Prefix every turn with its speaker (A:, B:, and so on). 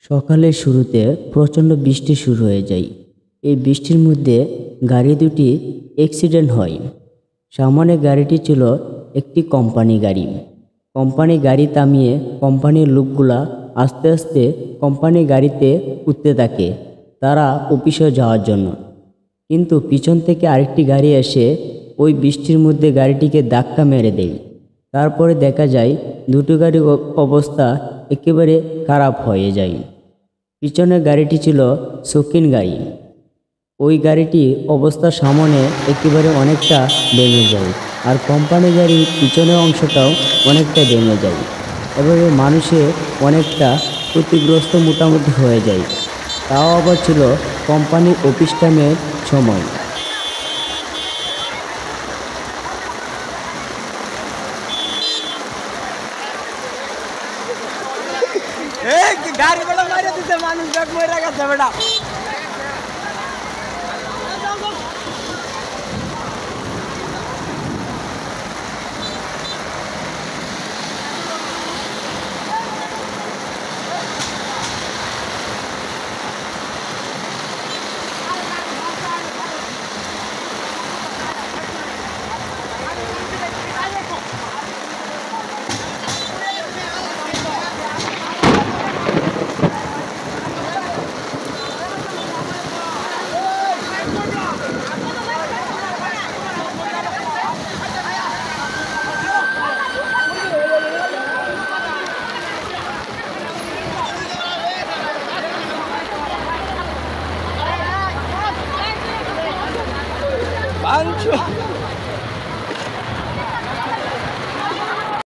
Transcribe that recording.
A: সকালের শুরুতে প্রচণ্ড বৃষ্টি শুরু হয়ে যায়। এই বৃষ্টির মধ্যে গাড়ি দুটি অ্যাক্সিডেন্ট হয়। সামনে গাড়িটি ছিল একটি কোম্পানি গাড়ি। কোম্পানি গাড়ি থামিয়ে কোম্পানির লোকগুলা আস্তে আস্তে কোম্পানি গাড়িতে উঠতে থাকে তারা অফিসে যাওয়ার জন্য। কিন্তু পিছন থেকে আরেকটি গাড়ি এসে ওই বৃষ্টির মধ্যে গাড়িটিকে ধাক্কা মেরে দেয়। তারপরে দেখা যায় দুটো গাড়ির অবস্থা একেবারে খারাপ হয়ে যায়। পিছনের গাড়িটি ছিল শৌখিন গাড়ি। ওই গাড়িটি অবস্থা সামনে একেবারে অনেকটা ভেঙে যায়, আর কোম্পানি গাড়ির পিছনের অংশটাও অনেকটা ভেঙে যায়। এবারে মানুষে অনেকটা ক্ষতিগ্রস্ত মোটামুটি হয়ে যায়। তাও আবার ছিল কোম্পানির অফিস টাইমের সময়।
B: গাড়ি বেড়া মারে দিতে মানুষ ব্যাগ মরে গেছে বেটা।